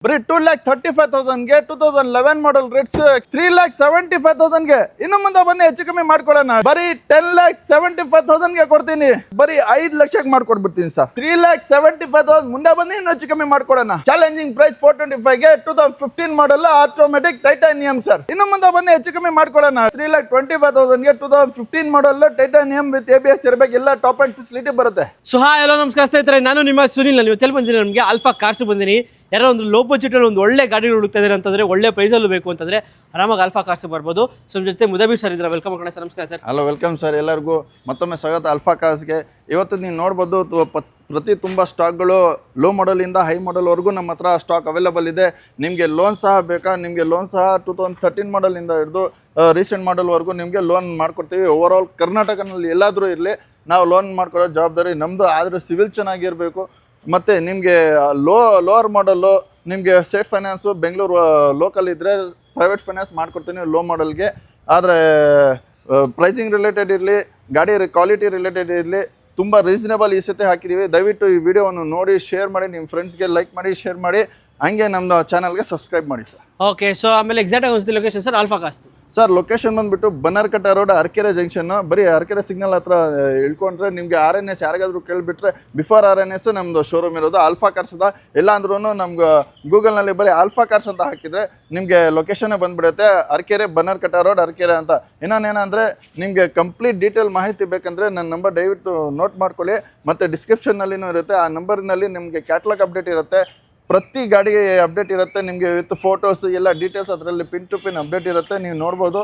ಬರೀ 2,35,000 ಗೆ 2011 ಮಾಡಲ್ ರೇಟ್ಸ್ 3,75,000 ಗೆ ಇನ್ನು ಮುಂದೆ ಬನ್ನಿ ಹೆಚ್ಚು ಕಮ್ಮಿ ಮಾಡ್ಕೊಡೋಣ. ಬರೀ 10,75,000 ಗೆ ಕೊಡ್ತೀನಿ. ಬರೀ 5 ಲಕ್ಷಕ್ಕೆ ಮಾಡ್ಕೊಡ್ಬಿಡ್ತೀನಿ ಸರ್. 3,75,000 ಮುಂದೆ ಬನ್ನಿ ಇನ್ನು ಹೆಚ್ಚು ಕಮ್ಮಿ ಮಾಡ್ಕೊಡೋಣ. ಚಾಲೆಂಜಿಂಗ್ ಪ್ರೈಸ್ 425 ಗೆ 2015 ಮಾಡಲ್ ಆಟೋಮೆಟಿಕ್ ಟೈಟಾನಿಯಂ ಸರ್. ಇನ್ನು ಮುಂದೆ ಬನ್ನಿ ಹೆಚ್ಚು ಕಮ್ಮಿ ಮಾಡ್ಕೊಡೋಣ. 3,25,000 ಗೆ 2015 ಮಾಡಲ್ ಟೈಟಾನಿಯಂ ವಿತ್ ABS ಇರಬೇಕು. ಎಲ್ಲ ಟಾಪ್ ಅಂಡ್ ಫೆಸಿಲಿಟಿ ಬರುತ್ತೆ. ಸೊ ಹಾಯ್ ಹಲೋ ನಮಸ್ಕಾರ ಸ್ನೇಹಿತರೆ, ನಾನು ನಿಮ್ಮ ಸುನಿಲ್. ನೀವು ಎಲ್ಲಿ ಬಂದಿದ್ದೀನಿ? ನಮಗೆ ಆಲ್ಫಾ ಕಾರ್ಸ್ ಬಂದಿನಿ. ಯಾರೋ ಒಂದು ಲೋ ಬಜೆಟಲ್ಲಿ ಒಂದು ಒಳ್ಳೆ ಗಾಡಿಗಳು ಹುಡುಕ್ತಾ ಇದ್ದಾರೆ ಅಂತಂದರೆ, ಒಳ್ಳೆ ಪ್ರೈಸಲ್ಲೂ ಬೇಕು ಅಂತಂದರೆ ಆರಾಮಾಗಿ ಆಲ್ಫಾ ಕಾರ್ಸ್ ಬರ್ಬೋದು. ಸೊ ನಮ್ಮ ಜೊತೆ ಮುದಬೀರ್ ಸರ್ ಇದ್ದಾರೆ. ವೆಲ್ಕಮ್ ಮಾಡೋಣ ಸರ್. ನಮಸ್ಕಾರ ಸರ್. Hello, welcome sir. ಎಲ್ಲರಿಗೂ ಮತ್ತೊಮ್ಮೆ ಸ್ವಾಗತ ಆಲ್ಫಾ ಕಾರ್ಸ್ಗೆ. ಇವತ್ತು ನೀವು ನೋಡ್ಬೋದು ಪ್ರತಿ ತುಂಬ ಸ್ಟಾಕ್ಗಳು ಲೋ ಮಾಡಲಿಂದ ಹೈ ಮಾಡಲ್ವರೆಗೂ ನಮ್ಮ ಹತ್ರ ಸ್ಟಾಕ್ ಅವೈಲೇಬಲ್ ಇದೆ. ನಿಮಗೆ ಲೋನ್ ಸಹ ಬೇಕಾ? ನಿಮಗೆ ಲೋನ್ ಸಹ 2013 ಮಾಡಲಿಂದ ಹಿಡಿದು ರೀಸೆಂಟ್ ಮಾಡಲ್ವರೆಗೂ ನಿಮಗೆ ಲೋನ್ ಮಾಡಿಕೊಡ್ತೀವಿ. ಓವರಾಲ್ ಕರ್ನಾಟಕನಲ್ಲಿ ಎಲ್ಲಾದರೂ ಇರಲಿ ನಾವು ಲೋನ್ ಮಾಡ್ಕೊಡೋ ಜವಾಬ್ದಾರಿ ನಮ್ಮದು. ಆದರೆ ಸಿವಿಲ್ ಚೆನ್ನಾಗಿರಬೇಕು. ಮತ್ತು ನಿಮಗೆ ಲೋವರ್ ಮಾಡಲ್ಲು ನಿಮಗೆ ಸ್ಟೇಟ್ ಫೈನಾನ್ಸು ಬೆಂಗಳೂರು ಲೋಕಲ್ ಇದ್ದರೆ ಪ್ರೈವೇಟ್ ಫೈನಾನ್ಸ್ ಮಾಡಿಕೊಡ್ತೀನಿ ಲೋ ಮಾಡಲ್ಗೆ. ಆದರೆ ಪ್ರೈಸಿಂಗ್ ರಿಲೇಟೆಡ್ ಇರಲಿ, ಗಾಡಿ ಕ್ವಾಲಿಟಿ ರಿಲೇಟೆಡ್ ಇರಲಿ, ತುಂಬ ರೀಸನೇಬಲ್ ಈ ಸತಿ ಹಾಕಿದ್ದೀವಿ. ದಯವಿಟ್ಟು ಈ ವಿಡಿಯೋವನ್ನು ನೋಡಿ ಶೇರ್ ಮಾಡಿ, ನಿಮ್ಮ ಫ್ರೆಂಡ್ಸ್ಗೆ ಲೈಕ್ ಮಾಡಿ, ಶೇರ್ ಮಾಡಿ, ಹಂಗೆ ನಮ್ಮ ಚಾನಲ್ಗೆ ಸಬ್ಸ್ಕ್ರೈಬ್ ಮಾಡಿ ಸರ್. ಓಕೆ, ಸೊ ಆಮೇಲೆ ಎಕ್ಸಾಕ್ಟ್ ಆಗಿ location sir alpha cars sir location ಬಂದುಬಿಟ್ಟು ಬನ್ನರ್ಕಟ್ಟ ರೋಡ್, ಅರಕೆರೆ ಜಂಕ್ಷನ್ನು. ಬರೀ ಅರಕೆರೆ ಸಿಗ್ನಲ್ ಹತ್ರ ಇಳ್ಕೊಂಡ್ರೆ ನಿಮಗೆ RNS ಯಾರಿಗಾದ್ರೂ ಕೇಳಿಬಿಟ್ರೆ ಬಿಫೋರ್ RNS ನಮ್ಮದು ಶೋರೂಮ್ ಇರೋದು. ಆಲ್ಫಾ ಕಾರ್ಸ್ ಅದ. ಇಲ್ಲ ಅಂದ್ರೂ ನಮ್ಗೆ ಗೂಗಲ್ನಲ್ಲಿ ಬರೀ ಆಲ್ಫಾ ಕಾರ್ಸ್ ಅಂತ ಹಾಕಿದರೆ ನಿಮಗೆ ಲೊಕೇಶನ್ನೇ ಬಂದುಬಿಡುತ್ತೆ. ಅರಕೆರೆ ಬನ್ನರ್ಕಟ್ಟ ರೋಡ್ ಅರಕೆರೆ ಅಂತ. ಇನ್ನೊಂದೇನಂದರೆ ನಿಮಗೆ ಕಂಪ್ಲೀಟ್ ಡೀಟೇಲ್ ಮಾಹಿತಿ ಬೇಕಂದರೆ ನನ್ನ ನಂಬರ್ ದಯವಿಟ್ಟು ನೋಟ್ ಮಾಡ್ಕೊಳ್ಳಿ. ಮತ್ತು ಡಿಸ್ಕ್ರಿಪ್ಷನ್ನಲ್ಲಿನೂ ಇರುತ್ತೆ. ಆ ನಂಬರ್ನಲ್ಲಿ ನಿಮಗೆ ಕ್ಯಾಟ್ಲಾಗ್ ಅಪ್ಡೇಟ್ ಇರುತ್ತೆ. ಪ್ರತಿ ಗಾಡಿಗೆ ಅಪ್ಡೇಟ್ ಇರುತ್ತೆ ನಿಮಗೆ ವಿತ್ ಫೋಟೋಸ್ ಎಲ್ಲ ಡೀಟೇಲ್ಸ್ ಅದರಲ್ಲಿ ಪಿನ್ ಟು ಪಿನ್ ಅಪ್ಡೇಟ್ ಇರುತ್ತೆ. ನೀವು ನೋಡ್ಬೋದು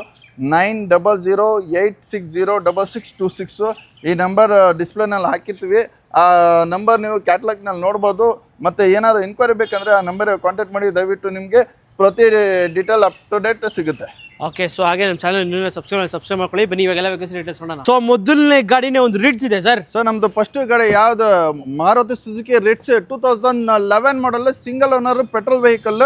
9008606626 ಈ ನಂಬರ್ ಡಿಸ್ಪ್ಲೇನಲ್ಲಿ ಹಾಕಿರ್ತೀವಿ. ಆ ನಂಬರ್ ನೀವು ಕ್ಯಾಟ್ಲಾಗ್ನಲ್ಲಿ ನೋಡ್ಬೋದು. ಮತ್ತು ಏನಾದರೂ ಎನ್ಕ್ವೈರಿ ಬೇಕಂದರೆ ಆ ನಂಬರಿಗೆ ಕಾಂಟ್ಯಾಕ್ಟ್ ಮಾಡಿ. ದಯವಿಟ್ಟು ನಿಮಗೆ ಪ್ರತಿ ಡೀಟೇಲ್ ಅಪ್ ಟು ಡೇಟ್ ಸಿಗುತ್ತೆ. ಓಕೆ, ಸೊ ಹಾಗೆ ನಮ್ಮ ಚಾನಲ್ ನೀವು ಸಬ್ಸ್ಕ್ರೈಬ್ ಮಾಡ್ಕೊಳ್ಳಿ. ಬನ್ನಿ ಇವಾಗೆಲ್ಲ ವೇಕೆನ್ಸಿ ಡೀಟೇಲ್ಸ್ ನೋಡೋಣ. ಸೊ ಮೊದಲನೇ ಗಾಡಿನೇ ಒಂದು ರಿಟ್ಸ್ ಇದೆ ಸರ್. ಸರ್ ನಮ್ಮದು ಫಸ್ಟ್ ಗಾಡಿ ಯಾವುದು? ಮಾರುತಿ ಸುಜುಕಿ ರಿಟ್ಸ್ 2011 ಮಾಡಲ್ ಸಿಂಗಲ್ ಓನರ್ ಪೆಟ್ರೋಲ್ ವೆಹಿಕಲ್.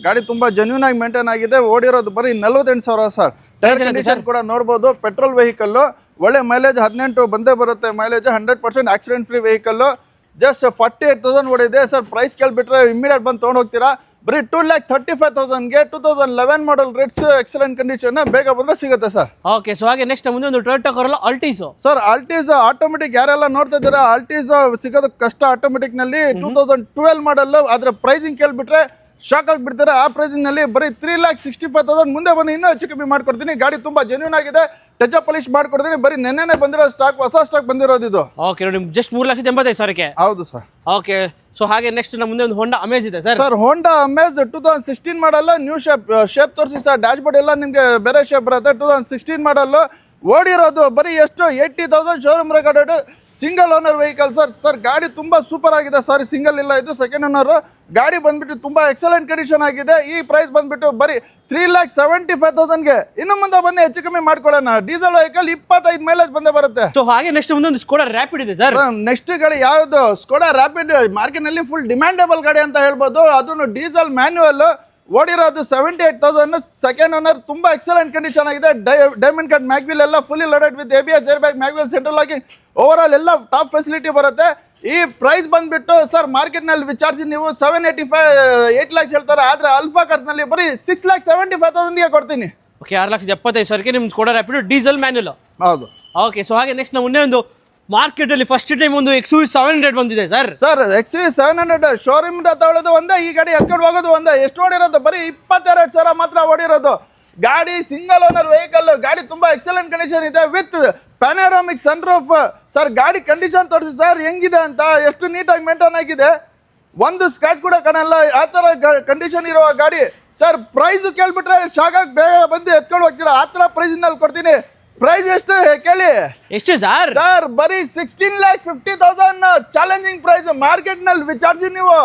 ಗಾಡಿ ತುಂಬ ಜೆನ್ಯೂನ್ ಆಗಿ ಮೇಂಟೈನ್ ಆಗಿದೆ. ಓಡಿರೋದು ಬರೀ 48,000 ಸರ್. ಟೈರ್ ಕಂಡೀಷನ್ ಕೂಡ ನೋಡ್ಬೋದು. ಪೆಟ್ರೋಲ್ ವೆಹಿಕಲ್ಲು ಒಳ್ಳೆ ಮೈಲೇಜ್ 18 ಬಂದೇ ಬರುತ್ತೆ. Mileage 100% accident free vehicle. Just 48,000 ಓಡಿದೆ ಸರ್. ಪ್ರೈಸ್ ಕೇಳಿಬಿಟ್ರೆ ಇಮಿಡಿಯೇಟ್ ಬಂದು ತೊಗೊಂಡು ಹೋಗ್ತೀರಾ. ಬರೀ 2,35,000 ಗೆ 2011 ಮಾಡಲ್ ರೇಟ್ಸ್ ಎಕ್ಸಲೆಂಟ್ ಕಂಡೀಷನ್. ಬೇಗ ಬಂದರೆ ಸಿಗುತ್ತೆ ಸರ್. ಓಕೆ, ಸೊ ಹಾಗೆ ನೆಕ್ಸ್ಟ್ ಮುಂದೆ ಒಂದು ಟೊಯೋಟಾ ಕರೋಲಾ ಆಲ್ಟಿಸೋ ಸರ್. ಆಲ್ಟಿಸ್ ಆಟೋಮೆಟಿಕ್ ಯಾರೆಲ್ಲ ನೋಡ್ತಾ ಇದ್ದೀರಾ, ಆಲ್ಟಿಸ್ ಸಿಗೋದು ಕಷ್ಟ ಆಟೋಮೆಟಿಕ್ನಲ್ಲಿ. 2012 ಮಾಡಲ್. ಅದರ ಪ್ರೈಸಿಂಗ್ ಕೇಳಿಬಿಟ್ರೆ ಶಾಕ್ ಆಗಿಬಿಡ್ತಾರೆ. ಆ ಪ್ರೈಸಿಂಗ್ನಲ್ಲಿ ಬರೀ 3,65,000 ಮುಂದೆ ಬಂದು ಇನ್ನೂ ಹೆಚ್ಚು ಕಮ್ಮಿ ಮಾಡ್ಕೊಡ್ತೀನಿ. ಗಾಡಿ ತುಂಬ ಜೆನ್ಯೂನ್ ಆಗಿದೆ. ಟಚ್ ಅಪ್ ಪಾಲಿಶ್ ಮಾಡ್ಕೊಡ್ತೀನಿ. ಬರೀ ನೆನ್ನೆನೇ ಬಂದಿರೋ ಸ್ಟಾಕ್, ಹೊಸ ಸ್ಟಾಕ್ ಬಂದಿರೋದು ಇದು. ಓಕೆ ನೋಡಿ, ಜಸ್ಟ್ 3,85,000 ಹೌದು ಸರ್. ಓಕೆ, ಸೊ ಹಾಗೆ ನೆಕ್ಸ್ಟ್ ನಮ್ಮ ಮುಂದೆ ಒಂದು ಹೋಂಡಾ ಅಮೇಜ್ ಇದೆ ಸರ್. ಸರ್ ಹೋಂಡಾ ಅಮೇಜ್ 2016 ಮಾಡಲ್ಲ. ನ್ಯೂ ಶೇಪ್ ತೋರಿಸಿ ಸರ್. ಡ್ಯಾಶ್ ಬೋರ್ಡ್ ಎಲ್ಲ ನಿಮಗೆ ಬೇರೆ ಶೇಪ್ ಬರುತ್ತೆ. 2016 ಮಾಡಲ್ಲು. ಓಡಿರೋದು ಬರೀ ಎಷ್ಟು 80,000 showroom recorded single owner vehicle sir. Sir ಗಾಡಿ ತುಂಬ ಸೂಪರ್ ಆಗಿದೆ. ಸಾರಿ, ಸಿಂಗಲ್ ಇಲ್ಲ, ಇದು ಸೆಕೆಂಡ್ ಓನರು. ಗಾಡಿ ಬಂದ್ಬಿಟ್ಟು ತುಂಬ ಎಕ್ಸಲೆಂಟ್ ಕಂಡೀಷನ್ ಆಗಿದೆ. ಈ ಪ್ರೈಸ್ ಬಂದ್ಬಿಟ್ಟು ಬರೀ 3,75,000 ಗೆ ಇನ್ನು ಮುಂದೆ ಬನ್ನಿ ಹೆಚ್ಚು ಕಮ್ಮಿ ಮಾಡ್ಕೊಳ್ಳೋಣ. ಡೀಸೆಲ್ ವೆಹಿಕಲ್ 25 ಮೈಲೇಜ್ ಬಂದೇ ಬರುತ್ತೆ. ಸೊ ಹಾಗೆ ನೆಕ್ಸ್ಟ್ ಮುಂದೆ ಒಂದು ಸ್ಕೋಡಾ ರ್ಯಾಪಿಡ್ ಇದೆ ಸರ್. ನೆಕ್ಸ್ಟ್ ಗಾಡಿ ಯಾವುದು? Skoda rapid. ಮಾರ್ಕೆಟ್ನಲ್ಲಿ ಫುಲ್ ಡಿಮ್ಯಾಂಡೇಬಲ್ ಗಾಡಿ ಅಂತ ಹೇಳ್ಬೋದು. ಅದನ್ನು ಡೀಸೆಲ್ ಮ್ಯಾನ್ಯುವಲ್. ಓಡಿರೋದು 78,000. Second owner. ತುಂಬ ಎಕ್ಸಲೆಂಟ್ ಕಂಡೀಷನ್ ಆಗಿದೆ. ಡೈಮಂಡ್ ಕಟ್ ಮ್ಯಾಗ್ವಿಲ್ ಎಲ್ಲ fully loaded with ABS air bag, mag wheel, central locking, over all ಎಲ್ಲ ಟಾಪ್ ಫೆಸಿಲಿಟಿ ಬರುತ್ತೆ. ಈ ಪ್ರೈಸ್ ಬಂದ್ಬಿಟ್ಟು ಸರ್ ಮಾರ್ಕೆಟ್ನಲ್ಲಿ ವಿಚಾರಿಸಿ ನೀವು 785 8 lakhs ಹೇಳ್ತಾರೆ. ಆದರೆ ಆಲ್ಫಾ ಕಾರ್ಸ್ನಲ್ಲಿ ಬರೀ 6,75,000 ಗೆ ಕೊಡ್ತೀನಿ. ಓಕೆ, 6,75,000 ನಿಮ್ಮ ಸ್ಕೋಡಾ ರ್ಯಾಪಿಡ್ ಡೀಸೆಲ್ ಮ್ಯಾನ್ಯುವಲ್. ಹೌದು. ಓಕೆ, ಸೊ ಹಾಗೆ ನೆಕ್ಸ್ಟ್ ನಾವು ಮುಂದೆ ಒಂದು ಮಾರ್ಕೆಟಲ್ಲಿ ಫಸ್ಟ್ ಟೈಮ್ ಒಂದು XUV 700 ಬಂದಿದೆ ಸರ್. ಸರ್ XUV 700 ಶೋರೂಮ್ ತಗೊಳ್ಳೋದು ಒಂದೇ, ಈ ಗಾಡಿ ಎತ್ಕೊಂಡು ಹೋಗೋದು ಒಂದೇ. ಎಷ್ಟು ಓಡಿರೋದು? ಬರೀ 22,000 ಮಾತ್ರ ಓಡಿರೋದು. ಗಾಡಿ ಸಿಂಗಲ್ ಓನರ್ ವೆಹಿಕಲ್. ಗಾಡಿ ತುಂಬಾ ಎಕ್ಸಲೆಂಟ್ ಕಂಡೀಷನ್ ಇದೆ ವಿತ್ ಪ್ಯಾನೋರಾಮಿಕ್ ಸನ್ರೂಫ್. ಸರ್ ಗಾಡಿ ಕಂಡೀಷನ್ ತೋರಿಸಿ ಸರ್ ಹೆಂಗಿದೆ ಅಂತ. ಎಷ್ಟು ನೀಟಾಗಿ ಮೇಂಟೈನ್ ಆಗಿದೆ. ಒಂದು ಸ್ಕ್ರಾಚ್ ಕೂಡ ಕಾಣಲ್ಲ. ಆ ಥರ ಕಂಡೀಷನ್ ಇರುವ ಗಾಡಿ ಸರ್. ಪ್ರೈಸ್ ಕೇಳ್ಬಿಟ್ರೆ ಶಾಕಾಗಿ ಬೇಗ ಬಂದು ಎತ್ಕೊಂಡು ಹೋಗ್ತೀರಾ. ಆ ಥರ ಪ್ರೈಸಿನಲ್ಲಿ ಕೊಡ್ತೀನಿ. ಪ್ರೈಸ್ ಎಷ್ಟು ಕೇಳಿ? ಎಷ್ಟು ಸರ್? ಸರ್ ಬರೀ 16,50,000 ಚಾಲೆಂಜಿಂಗ್ ಪ್ರೈಸ್. ಮಾರ್ಕೆಟ್ನಲ್ಲಿ ವಿಚಾರಿಸಿ ನೀವು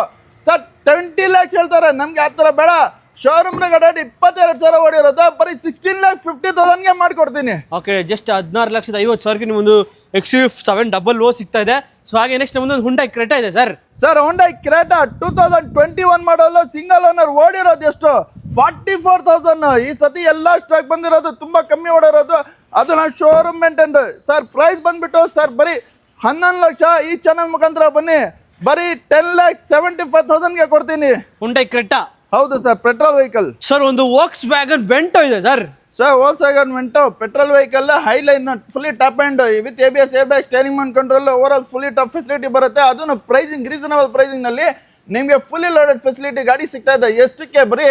ಸರ್ 20 lakhs ಹೇಳ್ತಾರೆ. ನಮ್ಗೆ ಆ ಥರ ಬೇಡ. ಶೋರೂಮ್ ಗಾಡಿ 22,000 ಓಡಿರೋದು. ಬರೀ 16,50,000 ಗೆ ಮಾಡ್ಕೊಡ್ತೀನಿ. ಓಕೆ, ಜಸ್ಟ್ 16,50,000 ನಿಮ್ಮೊಂದು XUV 700 ಸಿಗ್ತಾ ಇದೆ. ಸೊ ಹಾಗೆ ನೆಕ್ಸ್ಟ್ ನಮ್ಮದು ಒಂದು ಹುಂಡೈ ಕ್ರೆಟಾ ಇದೆ sir. Sir Hyundai Creta 2021 model. Single owner. ಓಡಿರೋದು ಎಷ್ಟು? 44,000. ಈ ಸತಿ ಎಲ್ಲ ಸ್ಟಾಕ್ ಬಂದಿರೋದು. ತುಂಬ ಕಮ್ಮಿ ಓಡಿರೋದು. ಅದು ನಾನು ಶೋರೂಮ್ ಮೇಂಟೈನ್. ಸರ್ ಪ್ರೈಸ್ ಬಂದ್ಬಿಟ್ಟು ಸರ್ ಬರೀ 11 ಲಕ್ಷ. ಈ ಚಾನಲ್ ಮುಖಾಂತರ ಬನ್ನಿ. ಬರೀ 10,75,000ಗೆ ಕೊಡ್ತೀನಿ. Hyundai Creta. ಹೌದು ಸರ್, ಪೆಟ್ರೋಲ್ ವೆಹಿಕಲ್. ಸರ್ ಒಂದು ವೋಕ್ಸ್ ವ್ಯಾಗನ್ ವೆಂಟೋ ಇದೆ sir. Sir Volkswagen Vento petrol vehicle, Highline, fully top and with ABS, airbag, steering Mount control, over all fully top facility ಬರುತ್ತೆ. ಅದನ್ನು pricing reasonable ಪ್ರೈಸಿಂಗ್ನಲ್ಲಿ ನಿಮಗೆ fully loaded facility ಗಾಡಿ ಸಿಗ್ತಾ ಇದೆ. ಎಷ್ಟಕ್ಕೆ? ಬರೀ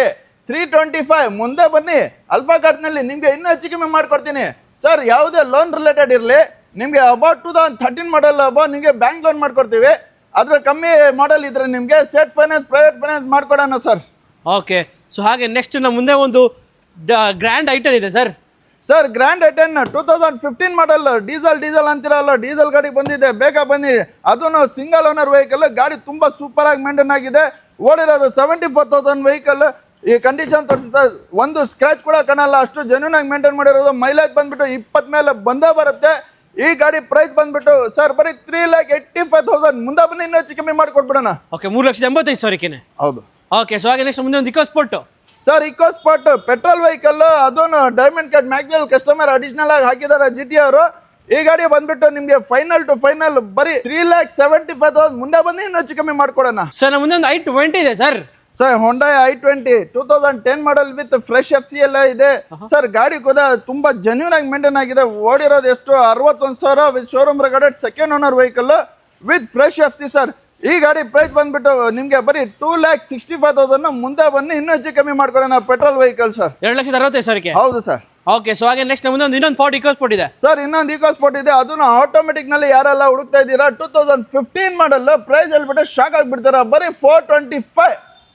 325. ಮುಂದೆ ಬನ್ನಿ, ಅಲ್ಫಾ ಕಾರ್ನಲ್ಲಿ ನಿಮಗೆ ಇನ್ನೂ ಹೆಚ್ಚು ಕಮ್ಮಿ ಮಾಡ್ಕೊಡ್ತೀನಿ ಸರ್. ಯಾವುದೇ ಲೋನ್ ರಿಲೇಟೆಡ್ ಇರಲಿ, ನಿಮಗೆ ಅಬೌಟ್ 2013 ಮಾಡಲ್ ನಿಮಗೆ ಬ್ಯಾಂಕ್ ಲೋನ್ ಮಾಡ್ಕೊಡ್ತೀವಿ. ಅದರ ಕಮ್ಮಿ ಮಾಡಲ್ ಇದ್ರೆ ನಿಮಗೆ ಸೆಟ್ ಫೈನಾನ್ಸ್, ಪ್ರೈವೇಟ್ ಫೈನಾನ್ಸ್ ಮಾಡ್ಕೊಡೋಣ ಸರ್. ಓಕೆ, ಸೊ ಹಾಗೆ ನೆಕ್ಸ್ಟ್ ನಮ್ಮ ಮುಂದೆ ಒಂದು ಗ್ರ್ಯಾಂಡ್ ಐಟನ್ ಇದೆ ಸರ್. ಸರ್ ಗ್ರ್ಯಾಂಡ್ ಐಟನ್ 2015 ಮಾಡಲ್, ಡೀಸೆಲ್ ಅಂತಿರಲ್ಲ, ಡೀಸೆಲ್ ಗಾಡಿ ಬಂದಿದೆ, ಬೇಗ ಬನ್ನಿ. ಅದನ್ನು ಸಿಂಗಲ್ ಓನರ್ ವೆಹಿಕಲ್, ಗಾಡಿ ತುಂಬ ಸೂಪರ್ ಆಗಿ ಮೇಂಟೈನ್ ಆಗಿದೆ. ಓಡಿರೋದು 74,000 ವೆಹಿಕಲ್. ಈ ಕಂಡೀಷನ್ ತೋರಿಸಿ ಸರ್, ಒಂದು ಸ್ಕ್ರಾಚ್ ಕೂಡ ಕಾಣಲ್ಲ, ಅಷ್ಟು ಜೆನ್ಯೂನ್ ಆಗಿ ಮೇಂಟೈನ್ ಮಾಡಿರೋದು. ಮೈಲೇಜ್ ಬಂದ್ಬಿಟ್ಟು 20 ಮೇಲೆ ಬಂದೇ ಬರುತ್ತೆ. ಈ ಗಾಡಿ ಪ್ರೈಸ್ ಬಂದ್ಬಿಟ್ಟು ಸರ್ ಬರೀ 3,85,000. ಮುಂದೆ ಬನ್ನಿ, ಇನ್ನೂ ಹೆಚ್ಚು ಕಮ್ಮಿ ಮಾಡಿಕೊಟ್ಬಿಡೋಣ. ಓಕೆ, 3,85,000. ಹೌದು. ಓಕೆ, ಸೊ ಹಾಗೆ ನೆಕ್ಸ್ಟ್ ಮುಂದೆ ಒಂದು EcoSport. Sir EcoSport petrol vehicle, ಅದನ್ನು diamond cut mag wheel customer additional ಆಗಿ ಹಾಕಿದ್ದಾರೆ GT ಅವರು. ಈ ಗಾಡಿ ಬಂದ್ಬಿಟ್ಟು ನಿಮಗೆ ಫೈನಲ್ ಟು ಫೈನಲ್ ಬರೀ 3,75,000. ಮುಂದೆ ಬಂದು ಇನ್ನೂ ಹೆಚ್ಚು ಕಮ್ಮಿ ಮಾಡ್ಕೊಡೋಣ. ಸರ್ ನಮ್ಮ ಮುಂದೆ ಒಂದು i20 ಇದೆ sir. Sir Hyundai i20 2010 model with fresh FC ಎಲ್ಲ ಇದೆ ಸರ್. ಗಾಡಿ ಕೂಡ ತುಂಬಾ ಜೆನ್ಯೂನ್ ಆಗಿ ಮೇಂಟೈನ್ ಆಗಿದೆ. ಓಡಿರೋದು ಎಷ್ಟು? 61,000 with showroom recorded second owner vehicle with fresh FC sir. ಈ ಗಾಡಿ ಪ್ರೈಸ್ ಬಂದ್ಬಿಟ್ಟು ನಿಮಗೆ ಬರೀ 2,65,000. ಮುಂದೆ ಬನ್ನಿ, ಇನ್ನೂ ಹೆಚ್ಚು ಕಮ್ಮಿ ಮಾಡ್ಕೊಳ್ಳೋಣ. Petrol vehicle sir, 2,65,000. ಹೌದು ಸರ್. ಓಕೆ, ಸೊ ಹಾಗೆ ನೆಕ್ಸ್ಟ್ ಮುಂದೆ ಒಂದು ಇನ್ನೊಂದು ಫೋರ್ಡ್ ಇಕೋ ಸ್ಪೋರ್ಟ್ ಇದೆ ಸರ್. ಇನ್ನೊಂದು ಇಕೋ ಸ್ಪೋರ್ಟ್ ಇದೆ, ಅದನ್ನು ಆಟೋಮೆಟಿಕ್ ನಲ್ಲಿ ಯಾರೆಲ್ಲ ಹುಡುಕ್ತಾ ಇದ್ದೀರಾ, 2015 ಮಾಡಲ್. ಪ್ರೈಸ್ ಹೇಳ್ಬಿಟ್ಟು ಶಾಕ್ ಆಗಿಬಿಡ್ತಾರ. ಬರೀ 425.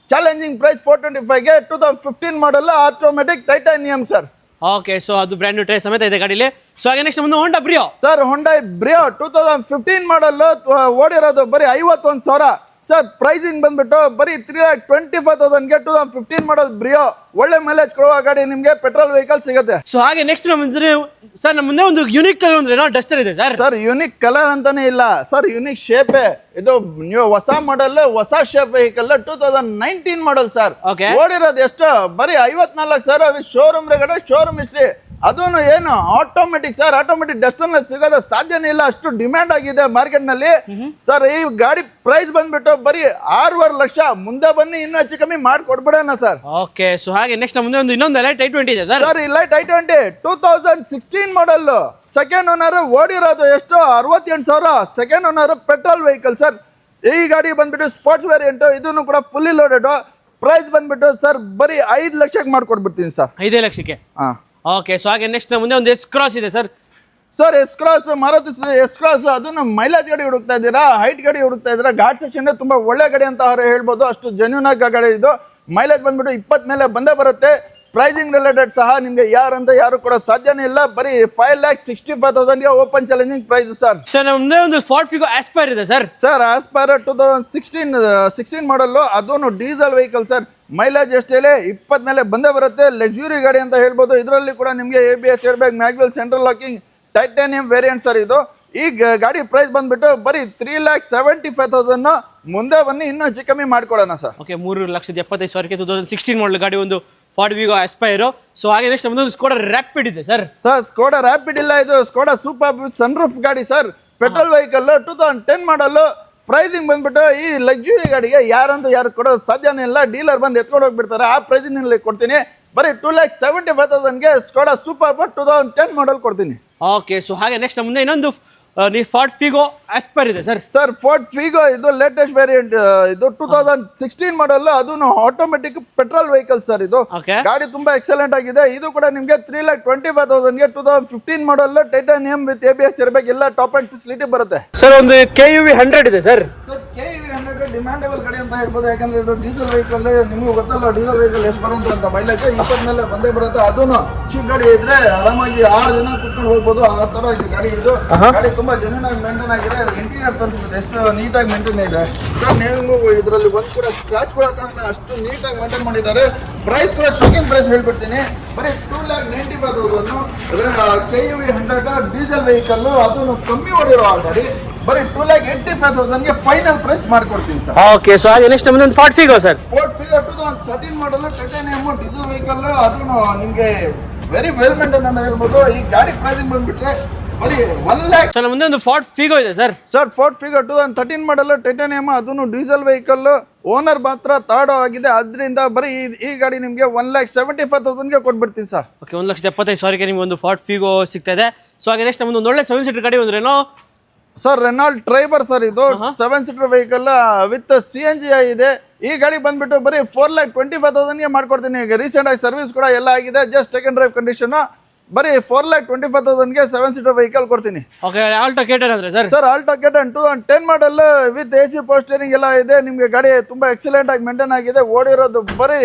ಚಾಲೆಂಜಿಂಗ್ ಪ್ರೈಸ್ 425ಗೆ 2015 model automatic titanium sir. Okay, so ಅದು ಬ್ರ್ಯಾಂಡ್ ನ್ಯೂ ಟೈರ್ ಸಮೇತ ಇದೆ ಗಾಡಿಲಿ. ಸೊ ಹಾಗೆ ನೆಕ್ಸ್ಟ್ ಮುಂದೆ Honda Brio. Sir Hyundai Brio 2015 model, ಓಡಿರೋದು ಬರೀ 51,000 ಸರ್. ಪ್ರೈಸಿಂಗ್ ಬಂದ್ಬಿಟ್ಟು ಬರೀ 3,25,000ಗೆ 2015 ಮಾಡಲ್ ಬ್ರಿಯೋ. ಒಳ್ಳೆ ಮೈಲೇಜ್ ಕೊಡುವ ಗಾಡಿ ನಿಮಗೆ ಪೆಟ್ರೋಲ್ ವೆಹಿಕಲ್ ಸಿಗುತ್ತೆ. ಸೊ ಹಾಗೆ ನೆಕ್ಸ್ಟ್ ನಮ್ಮ ಸರ್ ನಮ್ಮ ಮುಂದೆ ಒಂದು ಯೂನಿಕ್ ಕಲರ್ ಅಂದ್ರೆ ಡಸ್ಟರ್ ಇದೆ ಸರ್. ಸರ್ ಯೂನಿಕ್ ಕಲರ್ ಅಂತಾನೆ ಇಲ್ಲ ಸರ್, ಯೂನಿಕ್ ಶೇಪೇ ಇದು. ನೀವು ಹೊಸ ಮಾಡಲ್, ಹೊಸ shape vehicle 2019 model sir. Okay. ಓಡಿರೋದು ಎಷ್ಟು? ಬರೀ 54,000 with showroom record, showroom history. ಅದನ್ನು ಏನು ಆಟೋಮೆಟಿಕ್ ಸರ್. ಆಟೋಮೆಟಿಕ್ ಡಸ್ಟರ್ ನಲ್ಲಿ ಸಿಗೋದು ಸಾಧ್ಯನೇ ಇಲ್ಲ, ಅಷ್ಟು ಡಿಮ್ಯಾಂಡ್ ಆಗಿದೆ ಮಾರ್ಕೆಟ್ ನಲ್ಲಿ ಸರ್. ಈ ಗಾಡಿ ಪ್ರೈಸ್ ಬಂದ್ಬಿಟ್ಟು ಬರೀ 6.5 ಲಕ್ಷ. ಮುಂದೆ ಬನ್ನಿ, ಇನ್ನೂ ಹೆಚ್ಚು ಕಮ್ಮಿ ಮಾಡ್ಕೊಡ್ಬಿಡೋಣ ಸರ್. ಓಕೆ, ಸೊ ಹಾಗೆ ನೆಕ್ಸ್ಟ್ ಮುಂದೆ ಒಂದು ಇನ್ನೊಂದು ಎಲೈಟ್ i20 ಇದೆ ಸರ್. ಸರ್ ಎಲೈಟ್ i20 2016 ಮಾಡಲ್, ಸೆಕೆಂಡ್ ಓನರ್. ಓಡಿರೋದು ಎಷ್ಟು? 68,000. Second owner, petrol vehicle sir. ಈ ಗಾಡಿ ಬಂದ್ಬಿಟ್ಟು ಸ್ಪೋರ್ಟ್ಸ್ ವೇರಿಯಂಟ್, ಇದನ್ನು ಕೂಡ ಫುಲ್ಲಿ ಲೋಡೆಡ್. ಪ್ರೈಸ್ ಬಂದ್ಬಿಟ್ಟು ಸರ್ ಬರೀ 5 ಲಕ್ಷಕ್ಕೆ ಮಾಡ್ಕೊಡ್ಬಿಡ್ತೀನಿ ಸರ್. 5 ಲಕ್ಷಕ್ಕೆ. ಹಾಂ. ಓಕೆ, ಸೊ ಹಾಗೆ ನೆಕ್ಸ್ಟ್ ಮುಂದೆ ಒಂದು ಎಸ್ ಕ್ರಾಸ್ ಇದೆ sir. Sir S cross, Maruti S cross. ಅದನ್ನು ಮೈಲೇಜ್ ಗಾಡಿ ಹುಡುಕ್ತಾ ಇದ್ದೀರಾ, ಹೈಟ್ ಗಾಡಿ ಹುಡುಕ್ತಾ ಇದ್ದೀರಾ, ಘಾಟ್ ಸೆಕ್ಷನ್ ತುಂಬಾ ಒಳ್ಳೆ ಗಾಡಿ ಅಂತ ಹೇಳ್ಬೋದು. ಅಷ್ಟು ಜೆನ್ಯೂನ್ ಆಗಿ ಗಾಡಿ ಇದು. ಮೈಲೇಜ್ ಬಂದ್ಬಿಟ್ಟು 20 ಮೇಲೆ ಬಂದೇ ಬರುತ್ತೆ. ಪ್ರೈಸಿಂಗ್ ರಿಲೇಟೆಡ್ ಸಹ ನಿಮಗೆ ಯಾರು ಕೂಡ ಸಾಧ್ಯನೇ ಇಲ್ಲ. ಬರೀ 5,65,000ಗೆ open challenging price sir. Sir ನಮ್ಮ ಮುಂದೆ ಒಂದು ಫೋರ್ಡ್ ಫಿಗೋ ಆಸ್ಪೈರ್ ಇದೆ ಸರ್. ಸರ್ ಆಸ್ಪೈರ್ 2016 ಮಾಡಲ್ಲು, ಅದನ್ನು ಡೀಸೆಲ್ ವೆಹಿಕಲ್ ಸರ್. ಮೈಲೇಜ್ ಎಷ್ಟು ಹೇಳಿ? 20 ಮೇಲೆ ಬಂದೇ ಬರುತ್ತೆ. ಲಕ್ಸುರಿ ಗಾಡಿ ಅಂತ ಹೇಳ್ಬೋದು. ಇದರಲ್ಲಿ ಕೂಡ ನಿಮಗೆ ABS, airbag, mag wheel, central locking, titanium variant sir ಇದು. ಈ ಗಾಡಿ ಪ್ರೈಸ್ ಬಂದ್ಬಿಟ್ಟು ಬರೀ 3,75,000. ಮುಂದೆ ಬನ್ನಿ, ಇನ್ನೂ ಹೆಚ್ಚು ಕಮ್ಮಿ ಮಾಡ್ಕೊಳ್ಳೋಣ ಸರ್. ಓಕೆ, 3,75,000ಕ್ಕೆ 2016 ಮಾಡಲ್ ಗಾಡಿ ಒಂದು ಫೋರ್ಡ್ ವಿಗೋ ಆಸ್ಪೈರ್. ಸೊ ಹಾಗೆ ನೆಕ್ಸ್ಟ್ ಒಂದು ಸ್ಕೋಡಾ ರ್ಯಾಪಿಡ್ ಇದೆ ಸರ್. ಸರ್ ಸ್ಕೋಡಾ ರ್ಯಾಪಿಡ್ ಇಲ್ಲ, ಇದು ಸ್ಕೋಡಾ ಸೂಪರ್ ಸನ್ರೂಫ್ ಗಾಡಿ ಸರ್. ಪೆಟ್ರೋಲ್ ವೆಹಿಕಲ್ 2010 ಮಾಡಲ್. ಪ್ರೈಸಿಂಗ್ ಬಂದ್ಬಿಟ್ಟು ಈ ಲಕ್ಸುರಿ ಗಾಡಿಗೆ ಯಾರು ಕೊಡೋದು ಸಾಧ್ಯನೇ ಇಲ್ಲ. ಡೀಲರ್ ಬಂದು ಎತ್ಕೊಂಡು ಹೋಗ್ಬಿಡ್ತಾರೆ. ಆ ಪ್ರೈಸಿನಲ್ಲಿ ಕೊಡ್ತೀನಿ. ಬರೀ 2,75,000ಗೆ ಸ್ಕೋಡಾ ಸೂಪರ್ 2010 ಮಾಡಲ್ ಕೊಡ್ತೀನಿ. ಓಕೆ, ಸೊ ಹಾಗೆ ನೆಕ್ಸ್ಟ್ ಮುಂದೆ ಇನ್ನೊಂದು ಫೋರ್ಡ್ ಫಿಗೋ ಆಸ್ಪೈರ್ ಇದೆ ಸರ್. ಸರ್ ಫೋರ್ಡ್ ಫಿಗೋ ಇದು ಲೇಟೆಸ್ಟ್ ವೇರಿಯಂಟ್. ಇದು 2016 ಮಾಡಲ್, ಅದನ್ನು ಆಟೋಮೆಟಿಕ್ ಪೆಟ್ರೋಲ್ ವೆಹಿಕಲ್ ಸರ್. ಇದು ಗಾಡಿ ತುಂಬಾ ಎಕ್ಸಲೆಂಟ್ ಆಗಿದೆ. ಇದು ಕೂಡ ನಿಮಗೆ 3,25,000ಗೆ 2015 ಮಾಡಲ್, ಟೈಟಾನಿಯಂ ವಿತ್ ABS, ಏರ್ಬ್ಯಾಗ್ ಎಲ್ಲ ಟಾಪ್ ಅಂಡ್ ಫೆಸಿಲಿಟಿ ಬರುತ್ತೆ. ಸರ್ ಒಂದು KUV 100 ಇದೆ ಸರ್. ಸರ್ KUV 100 ಡಿಮ್ಯಾಂಡಬಲ್ ಗಾಡಿ ಅಂತ ಹೇಳ್ಬೋದು. ಯಾಕಂದ್ರೆ ಇದು ಡೀಸೆಲ್ ವೆಹಿಕಲ್. ನಿಮ್ಗೆ ಗೊತ್ತಲ್ಲ ಡೀಸೆಲ್ ವೆಹಿಕಲ್ ಎಷ್ಟು ಬರುತ್ತೆ ಅಂತ. ಮೈಲೇಜ್ 20 ಮೇಲೆ ಬಂದೇ ಬರುತ್ತೆ. ಅದನ್ನು ಚೀಪ್ ಗಾಡಿ ಇದ್ರೆ ಆರಾಮಾಗಿ 6 ಜನ ಕುತ್ಕೊಂಡು ಹೋಗ್ಬೋದು. ಆ ತರ ಇದು ಗಾಡಿ. ಇದು ಗಾಡಿ ತುಂಬಾ ಜೆನ್ಯೂನ್ ಆಗಿ ಮೇಂಟೈನ್ ಆಗಿದೆ. ಇಂಟೀರಿಯರ್ ತೋರಿಸುತ್ತೆ ಎಷ್ಟು ನೀಟಾಗಿ ಮೇಂಟೈನ್ ಇದೆ ಸರ್. ನೀವು ಇದರಲ್ಲಿ ಒಂದು ಕೂಡ ಸ್ಕ್ರಾಚ್ ಕೂಡ ಕಾಣಲ್ಲ, ಅಷ್ಟು ನೀಟಾಗಿ ಮೇಂಟೈನ್ ಮಾಡಿದ್ದಾರೆ. ಪ್ರೈಸ್ ಕೂಡ ಶಾಕಿಂಗ್ ಪ್ರೈಸ್ ಹೇಳ್ಬಿಡ್ತೀನಿ. ಬರೀ 2,95,000. KUV 100 ಡೀಸೆಲ್ ವೆಹಿಕಲ್, ಅದನ್ನು ಕಮ್ಮಿ ಓಡಿರೋ ಗಾಡಿ. ಬರೀ 2,85,000ಗೆ ಫೈನಲ್ ಪ್ರೈಸ್ ಮಾಡ್ಕೊಡ್ತೀನಿ ಸರ್. ಓಕೆ, ಸೊ ಹಾಗೆ ನೆಕ್ಸ್ಟ್ ಮುಂದೆ ಒಂದು Ford Figo sir. Ford Figo 2013 ಮಾಡಲ್, ಟೈಟಾನಿಯಂ ಡೀಸೆಲ್ ವೆಹಿಕಲ್. ಅದನ್ನು ನಿಮಗೆ ವೆರಿ ವೆಲ್ ಮೇಂಟೈನ್ ಅಂತ ಹೇಳ್ಬೋದು. ಈ ಗಾಡಿ ಪ್ರೈಸಿಂಗ್ ಬಂದ್ಬಿಟ್ರೆ ಬರೀ 1 ಲ್ಯಾಕ್. ಸರ್ ಮುಂದೆ ಒಂದು ಫಾರ್ಡ್ ಫಿಗೋ ಇದೆ ಸರ್. ಸರ್ ಫೋರ್ಡ್ ಫಿಗರ್ 2013 ಮಾಡಲ್ ಟೈಟಾನಿಯಮ್, ಅದನ್ನು ಡೀಸೆಲ್ ವೆಹಿಕಲ್, ಓನರ್ ಮಾತ್ರ ಥರ್ಡ್ ಆಗಿದೆ. ಅದರಿಂದ ಬರೀ ಈ ಗಾಡಿ ನಿಮಗೆ 1,75,000ಗೆ ಕೊಟ್ಬಿಡ್ತೀನಿ ಸರ್. ಓಕೆ, 1,75,000ಗೆ ನಿಮ್ಗೆ ಒಂದು ಫಾರ್ಡ್ ಫಿಗೋ ಸಿಗ್ತಾ ಇದೆ. ಸೊ ಹಾಗೆ ನೆಕ್ಸ್ಟ್ ನಮ್ಮದು ಒಂದು ಒಳ್ಳೆ 7 ಸೀಟರ್ ಗಾಡಿ ಒಂದ್ರೇನೋ ಸರ್ ರೆನಾಲ್ಡ್ ಟ್ರೈಬರ್ ಸರ್. ಇದು 7 ಸೀಟರ್ ವೆಹಿಕಲ್ ವಿತ್ CNG ಇದೆ. ಈ ಗಾಡಿ ಬಂದ್ಬಿಟ್ಟು ಬರೀ 4,25,000ಗೆ ಮಾಡ್ಕೊಡ್ತೀನಿ. ಈಗ ರೀಸೆಂಟ್ ಆಗಿ ಸರ್ವಿಸ್ ಕೂಡ ಎಲ್ಲ ಆಗಿದೆ, just take and drive condition. ಬರೀ 4,25,000ಗೆ 7 ಸೀಟರ್ ವೆಹಿಕಲ್ ಕೊಡ್ತೀನಿ. ಓಕೆ, ಆಲ್ಟೋ ಕೇಟನ್ ಅಂದ್ರೆ sir? Sir Alto K ten 2010 model with AC ಪೋಸ್ಟರಿಂಗ್ ಎಲ್ಲ ಇದೆ. ನಿಮಗೆ ಗಾಡಿ ತುಂಬಾ ಎಕ್ಸಲೆಂಟ್ ಆಗಿ ಮೇಂಟೈನ್ ಆಗಿದೆ. ಓಡಿರೋದು ಬರೀ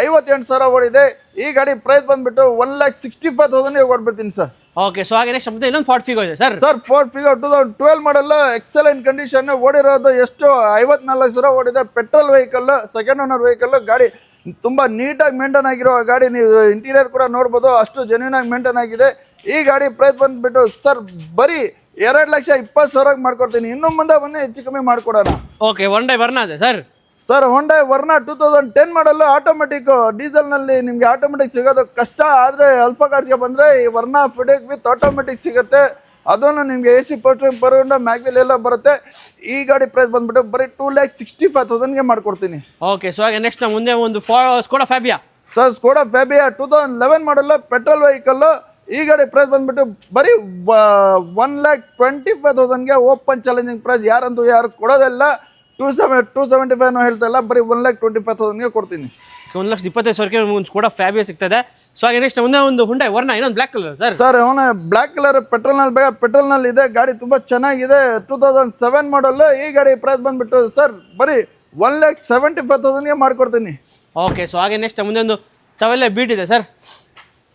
58,000 ಓಡಿದೆ. ಈ ಗಾಡಿ ಪ್ರೈಸ್ ಬಂದ್ಬಿಟ್ಟು 1,65,000ಗೆ ಕೊಡ್ಬಿಡ್ತೀನಿ ಸರ್. ಓಕೆ, ಸೊ ಹಾಗೆ ನೆಕ್ಸ್ಟ್ ಮತ್ತೆ ಇನ್ನೊಂದು ಫಾರ್ಡ್ ಫಿಗೋ ಇದೆ ಸರ್. ಸರ್ ಫೋರ್ಡ್ ಫಿಗರ್ 2012 ಮಾಡಲ್ ಎಕ್ಸಲೆಂಟ್ ಕಂಡೀಷನ್. ಓಡಿರೋದು ಎಷ್ಟು 54,000 ಓಡಿದೆ. Petrol vehicle, second owner vehicle. ಗಾಡಿ ತುಂಬಾ ನೀಟಾಗಿ ಮೇಂಟೈನ್ ಆಗಿರೋ ಗಾಡಿ. ನೀವು ಇಂಟೀರಿಯರ್ ಕೂಡ ನೋಡ್ಬೋದು, ಅಷ್ಟು ಜೆನ್ಯೂನ್ ಆಗಿ ಮೇಂಟೈನ್ ಆಗಿದೆ. ಈ ಗಾಡಿ ಪ್ರೈಸ್ ಬಂದ್ಬಿಟ್ಟು ಸರ್ ಬರೀ 2,20,000 ಮಾಡ್ಕೊಡ್ತೀನಿ. ಇನ್ನು ಮುಂದೆ ಬನ್ನಿ ಹೆಚ್ಚು ಕಮ್ಮಿ ಮಾಡ್ಕೊಡೋಣ. ಓಕೆ, ಹೊಂಡೈ ವರ್ನಾ ಇದೆ ಸರ್. ಸರ್ ಹೊಂಡೈ ವರ್ನಾ 2010 ಮಾಡಲ್ ಆಟೋಮೆಟಿಕ್. ಡೀಸೆಲ್ನಲ್ಲಿ ನಿಮಗೆ ಆಟೋಮೆಟಿಕ್ ಸಿಗೋದು ಕಷ್ಟ. ಆದರೆ ಅಲ್ಫಾ ಕಾರ್ಗೆ ಬಂದರೆ ಈ ವರ್ನಾ ಫಿಡೆಕ್ ವಿತ್ ಆಟೋಮೆಟಿಕ್ ಸಿಗುತ್ತೆ. ಅದನ್ನು ನಿಮಗೆ AC ಪೋಸ್ಟರಿಂಗ್ ಬರೋಣ, ಮ್ಯಾಗ್ವಿಲ್ ಎಲ್ಲ ಬರುತ್ತೆ. ಈ ಗಾಡಿ ಪ್ರೈಸ್ ಬಂದ್ಬಿಟ್ಟು ಬರೀ 2,65,000ಗೆ ಮಾಡ್ಕೊಡ್ತೀನಿ. ಓಕೆ, ಸೊ ಹಾಗೆ ನೆಕ್ಸ್ಟ್ ಮುಂದೆ ಒಂದು Skoda Fabia. Sir Skoda Fabia 2011 model petrol vehicle. ಈ ಗಾಡಿ ಪ್ರೈಸ್ ಬಂದ್ಬಿಟ್ಟು ಬರೀ 1,25,000ಗೆ ಓಪನ್ ಚಾಲೆಂಜಿಂಗ್ ಪ್ರೈಸ್. ಯಾರು ಕೊಡೋದಿಲ್ಲ. 275 ಹೇಳ್ತಾ ಇಲ್ಲ, ಬರೀ 1,25,000ಗೆ ಕೊಡ್ತೀನಿ. 1,25,000ಗೆ ಒಂದು ಸ್ಕೋಡಾ ಫ್ಯಾಬಿಯಾ ಸಿಗ್ತದೆ. ಸೊ ಹಾಗೆ ನೆಕ್ಸ್ಟ್ ಮುಂದೆ ಒಂದು ಹುಂಡೈ ವರ್ನಾ, ಇನ್ನೊಂದು ಬ್ಲ್ಯಾಕ್ ಕಲರ್ ಸರ್. ಸರ್ ಅವನ ಬ್ಲ್ಯಾಕ್ ಕಲರ್ ಪೆಟ್ರೋಲ್ನಲ್ಲಿ ಬೇಗ ಪೆಟ್ರೋಲ್ನಲ್ಲಿ ಇದೆ. ಗಾಡಿ ತುಂಬ ಚೆನ್ನಾಗಿದೆ. 2007 ಮಾಡಲ್. ಈ ಗಾಡಿ ಪ್ರೈಸ್ ಬಂದ್ಬಿಟ್ಟು ಸರ್ ಬರೀ 1,75,000ಗೆ ಮಾಡ್ಕೊಡ್ತೀನಿ. ಓಕೆ, ಸೊ ಹಾಗೆ ನೆಕ್ಸ್ಟ್ ಮುಂದೆ ಒಂದು ಚವೆಲ್ಲೆ ಬೀಟ್ ಇದೆ ಸರ್.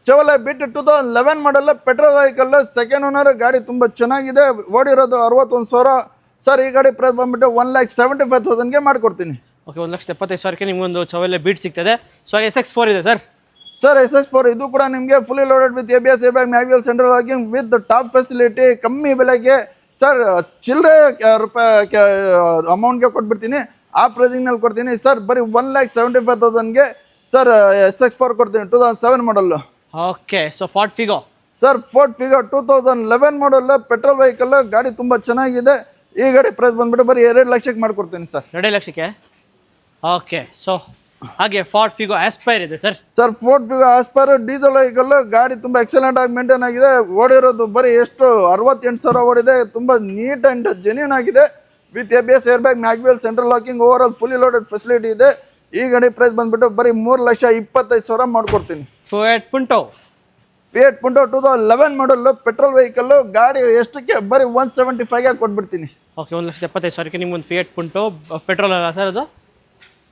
ಚವಲೆ ಬಿಟ್ಟು 2011 model petrol vehicle, second owner. ಗಾಡಿ ತುಂಬ ಚೆನ್ನಾಗಿದೆ. ಓಡಿರೋದು 61,000. ಸರ್ ಈ ಗಾಡಿ ಪ್ರೈಸ್ ಬಂದ್ಬಿಟ್ಟು 1,75,000ಗೆ ಮಾಡ್ಕೊಡ್ತೀನಿ. ಓಕೆ, 1,75,000ಗೆ ನಿಮ್ಗೊಂದು ಚವೆಲ್ಲೆ ಬೀಟ್ ಸಿಗ್ತದೆ. ಸೊ ಹಾಗೆ SX4 ಇದೆ ಸರ್. ಸರ್ SX4 ಇದು ಕೂಡ ನಿಮಗೆ fully loaded with ABS airbag, mag wheel, central locking with top facility. ಕಮ್ಮಿ ಬೆಲೆಗೆ ಸರ್ ಚಿಲ್ಲರೆ ರೂಪಾಯಿ ಅಮೌಂಟ್ಗೆ ಕೊಟ್ಬಿಡ್ತೀನಿ. ಆ ಪ್ರೈಸಿಂಗ್ನಲ್ಲಿ ಕೊಡ್ತೀನಿ ಸರ್. ಬರೀ 1,75,000ಗೆ ಸರ್ SX4 ಕೊಡ್ತೀನಿ. 2007 model. Okay, so Ford Figo. Sir Ford Figo 2011 model petrol vehicle. ಗಾಡಿ ತುಂಬ ಚೆನ್ನಾಗಿದೆ. ಈ ಗಾಡಿ ಪ್ರೈಸ್ ಬಂದ್ಬಿಟ್ಟು ಬರೀ 2 ಲಕ್ಷಕ್ಕೆ ಮಾಡ್ಕೊಡ್ತೀನಿ ಸರ್. 2 ಲಕ್ಷಕ್ಕೆ. ಓಕೆ, ಸೊ ಹಾಗೆ ಫಾರ್ಡ್ ಫಿಗೋ ಆಸ್ಪೈರ್ ಇದೆ sir. Sir Ford figure aspire diesel vehicle. ಗಾಡಿ ತುಂಬ ಎಕ್ಸಲೆಂಟ್ ಆಗಿ ಮೇಂಟೈನ್ ಆಗಿದೆ. ಓಡಿರೋದು ಬರೀ ಎಷ್ಟು 68,000 ಓಡಿದೆ. ತುಂಬ ನೀಟ್ ಆ್ಯಂಡ್ ಜೆನ್ಯೂನ್ ಆಗಿದೆ. With ABS airbag, mag wheel, central locking, over all fully loaded facility ಇದೆ. ಈ ಗಾಡಿ ಪ್ರೈಸ್ ಬಂದ್ಬಿಟ್ಟು ಬರೀ 3,25,000 ಮಾಡ್ಕೊಡ್ತೀನಿ. Fiat ಪುಂಟೋ 2011 model petrol vehicle. ಗಾಡಿ ಎಷ್ಟಕ್ಕೆ ಬರೀ 175ಗೆ ಕೊಟ್ಬಿಡ್ತೀನಿ. ಓಕೆ, 1,75,000ಗೆ ನಿಮ್ಗೊಂದು ಫಿಯಟ್ ಪುಂಟೋ ಪೆಟ್ರೋಲ್ ಅಲ್ಲ ಸರ್ ಅದು.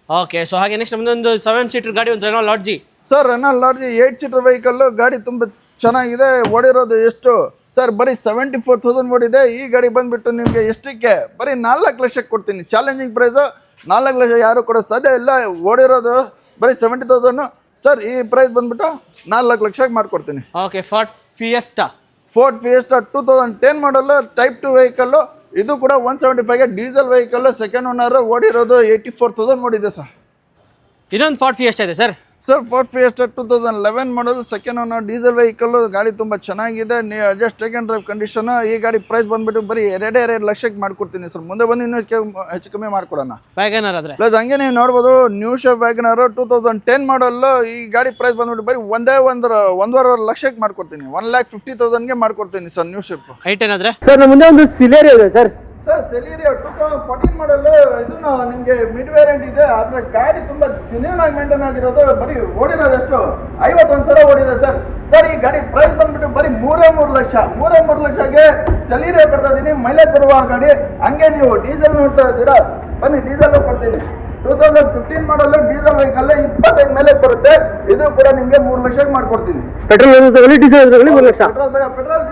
ಓಕೆ, ಸೊ ಹಾಗೆ ನೆಕ್ಸ್ಟ್ ನಮ್ಮದೊಂದು 7 ಸೀಟರ್ ಗಾಡಿ, ಒಂದು Renault Lodgy. Sir Renault Lodgy 8 seater vehicle. ಗಾಡಿ ತುಂಬ ಚೆನ್ನಾಗಿದೆ. ಓಡಿರೋದು ಎಷ್ಟು ಸರ್ ಬರೀ 74,000 ಓಡಿದೆ. ಈ ಗಾಡಿ ಬಂದ್ಬಿಟ್ಟು ನಿಮಗೆ ಎಷ್ಟಕ್ಕೆ ಬರೀ 4 ಲಕ್ಷಕ್ಕೆ ಕೊಡ್ತೀನಿ. ಚಾಲೆಂಜಿಂಗ್ ಪ್ರೈಸು 4 ಲಕ್ಷ ಯಾರು ಕೊಡೋ ಸಾಧ್ಯ ಇಲ್ಲ. ಓಡಿರೋದು ಬರೀ 70,000 ಸರ್. ಈ ಪ್ರೈಸ್ ಬಂದ್ಬಿಟ್ಟು 4 ಲಕ್ಷಕ್ಕೆ ಮಾಡ್ಕೊಡ್ತೀನಿ. Okay, Ford fiesta 2010 model type 2 vehicle. ಇದು ಕೂಡ 175ಗೆ ಡೀಸೆಲ್ ವೆಹಿಕಲ್, ಸೆಕೆಂಡ್ ಓನರ್. ಓಡಿರೋದು 84,000 ಓಡಿದೆ ಸರ್. ಇನ್ನೊಂದು ಫಾರ್ಡ್ ಫಿಯೆಸ್ಟಾ ಇದೆ sir. Sir Ford fiesta 2011 model second owner diesel vehicle. ಗಾಡಿ ತುಂಬ ಚೆನ್ನಾಗಿದೆ. Just take and drive condition. ಈ ಗಾಡಿ ಪ್ರೈಸ್ ಬಂದ್ಬಿಟ್ಟು ಬರೀ 2 ಲಕ್ಷಕ್ಕೆ ಮಾಡ್ಕೊಡ್ತೀನಿ ಸರ್. ಮುಂದೆ ಬಂದು ಇನ್ನೂ ಹೆಚ್ಚು ಕಮ್ಮಿ ಮಾಡ್ಕೊಡೋಣ. ವ್ಯಾಗನರ್ ಆದರೆ ಪ್ಲಸ್ ಹಂಗೆ ನೀವು ನೋಡ್ಬೋದು ನ್ಯೂ ಶೇಪ್ ವ್ಯಾಗನರ್ 2010 ಮಾಡಲ್. ಈ ಗಾಡಿ ಪ್ರೈಸ್ ಬಂದ್ಬಿಟ್ಟು ಬರೀ 1.5 ಲಕ್ಷಕ್ಕೆ ಮಾಡ್ಕೊಡ್ತೀನಿ. 1,50,000ಗೆ ಮಾಡ್ಕೊಡ್ತೀನಿ ಸರ್ ನ್ಯೂ ಶೇಪ್. ಹೈಟ್ ಏನಾದರೆ ಸರ್? ನಮ್ಮ ಮುಂದೆ ಒಂದು ಸಿಲೇರಿಯೋ ಇದೆ ಸರ್. ಸರ್ ಸೆಲೀರಿಯೋ 2014 ಮಾಡಲ್. ಇದನ್ನು ನಿಮಗೆ ಮಿಡ್ ವೇರಿಯಂಟ್ ಇದೆ. ಆದರೆ ಗಾಡಿ ತುಂಬ ಜೆನ್ಯೂನ್ ಆಗಿ ಮೇಂಟೈನ್ ಆಗಿರೋದು. ಬರೀ ಓಡಿರೋದು ಎಷ್ಟು 51,000 ಓಡಿದೆ ಸರ್. ಸರ್ ಈ ಗಾಡಿ ಪ್ರೈಸ್ ಬಂದ್ಬಿಟ್ಟು ಬರೀ 3 ಲಕ್ಷ. 3 ಲಕ್ಷಕ್ಕೆ ಸೆಲೀರಿಯೋ ಕೊಡ್ತಾ ಇದ್ದೀನಿ. ಮೈಲೇಜ್ ಬರುವ ಗಾಡಿ. ಹಂಗೆ ನೀವು ಡೀಸೆಲ್ ನೋಡ್ತಾ ಇದ್ದೀರಾ, ಬನ್ನಿ ಡೀಸೆಲ್ ಕೊಡ್ತೀನಿ. 2015 ಮಾಡಲ್ ಡೀಸೆಲ್ ವೆಹಿಕಲ್ 25 ಮೈಲೇಜ್ ಬರುತ್ತೆ. ಇದು ಕೂಡ ನಿಮಗೆ 3 ಲಕ್ಷಕ್ಕೆ ಮಾಡ್ಕೊಡ್ತೀನಿ. Petrol diesel 3 lakh. Petrol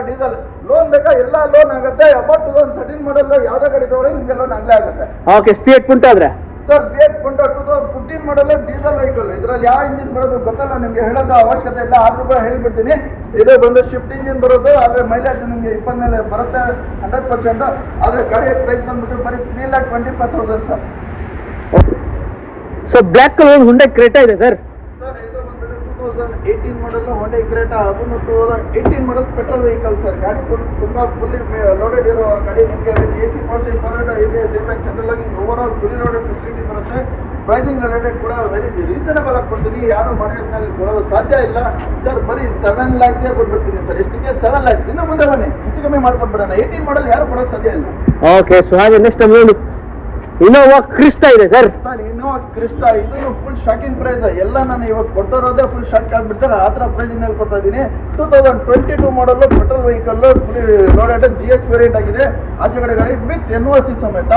diesel loan ಬೇಕಾ? ಎಲ್ಲ ಲೋನ್ ಆಗುತ್ತೆ. ಅಬೌಟ್ 2013 ಮಾಡಲ್ ಯಾವುದೇ ಗಾಡಿ ತಗೊಳ್ಳಿ ನಿಮಗೆ ಲೋನ್ ಆಗಲೇ ಆಗುತ್ತೆ. ಓಕೆ, ಫಿಯಟ್ ಪುಂಟೋ ಆದರೆ ಸರ್ ಫಿಯಟ್ ಪುಂಟೋ 2015 ಮಾಡಲ್ ಡೀಸೆಲ್ ವೆಹಿಕಲ್. ಇದರಲ್ಲಿ ಯಾವ ಇಂಜಿನ್ ಬರೋದು ಗೊತ್ತಲ್ಲ ನಿಮಗೆ, ಹೇಳೋದು ಅವಶ್ಯಕತೆ ಇಲ್ಲ. ಆದ್ರೂ ಕೂಡ ಹೇಳ್ಬಿಡ್ತೀನಿ. ಇದು ಬಂದು ಶಿಫ್ಟ್ ಇಂಜಿನ್ ಬರೋದು. ಆದರೆ ಮೈಲೇಜ್ ನಿಮಗೆ 20 ಮೇಲೆ ಬರುತ್ತೆ 100%. ಆದರೆ ಗಾಡಿ ಪ್ರೈಸ್ ಬಂದ್ಬಿಟ್ಟು ಬರೀ 3,25,000 sir. So black colour Hyundai Creta ಇದೆ ಸರ್. ಸರ್ ಇದು ಬಂದ್ಬಿಟ್ಟು 2018 ಮಾಡಲ್ ಹೊಂಡೈ ಕ್ರೇಟಾ, ಅದನ್ನು 2018 ಮಾಡಲ್ ಪೆಟ್ರೋಲ್ ವೆಹಿಕಲ್ ಸರ್. ಗಾಡಿ ತುಂಬಾ ಫುಲ್ಲಿ ಲೋಡೆಡ್ ಇರೋ ಗಾಡಿ. ನಿಮಗೆ AC power forward ABS airbag central ಆಗಿ over all fully loaded facility ಬರುತ್ತೆ. ಪ್ರೈಸಿಂಗ್ ರಿಲೇಟೆಡ್ ಕೂಡ ವೆರಿ ರೀಸನಬಲ್ ಆಗಿ ಕೊಡ್ತೀನಿ. ಯಾರು ಮಾರ್ಕೆಟ್ನಲ್ಲಿ ಕೊಡೋದು ಸಾಧ್ಯ ಇಲ್ಲ ಸರ್. ಬರೀ 7 lakhs ಕೊಟ್ಬಿಡ್ತೀನಿ ಸರ್. ಎಷ್ಟಿಗೆ 7 lakhs. ಇನ್ನು ಮುಂದೆ ಬನ್ನಿ, ಹೆಚ್ಚು ಕಮ್ಮಿ ಮಾಡ್ಕೊಟ್ಬಿಡೋಣ. 18 ಮಾಡಲ್ ಯಾರು ಕೊಡೋದು ಸಾಧ್ಯ ಇಲ್ಲ. ಓಕೆ, ಸೊ ಹಾಗೆ ನೆಕ್ಸ್ಟ್ ನಮ್ಮದು ಇನೋವಾ ಕ್ರಿಸ್ಟಾ ಇದೆ ಸರ್. ಸರ್ ಇನೋವಾ ಕ್ರಿಸ್ಟಾ ಇದನ್ನು ಫುಲ್ ಶಾಕಿಂಗ್ ಪ್ರೈಸ್. ಎಲ್ಲ ನಾನು ಇವಾಗ ಕೊಡ್ತಾರೋದೇ ಫುಲ್ ಶಾಕ್ ಆಗ್ಬಿಡ್ತಾರೆ. ಆ ಥರ ಪ್ರೈಸಿನಲ್ಲಿ ಕೊಡ್ತಾ ಇದ್ದೀನಿ. 2022 ಮಾಡಲ್ petrol vehicle full loaded GX variant ಆಗಿದೆ. ಆಚೆಗಡೆ ಗಾಡಿ ವಿತ್ NOC ಸಮೇತ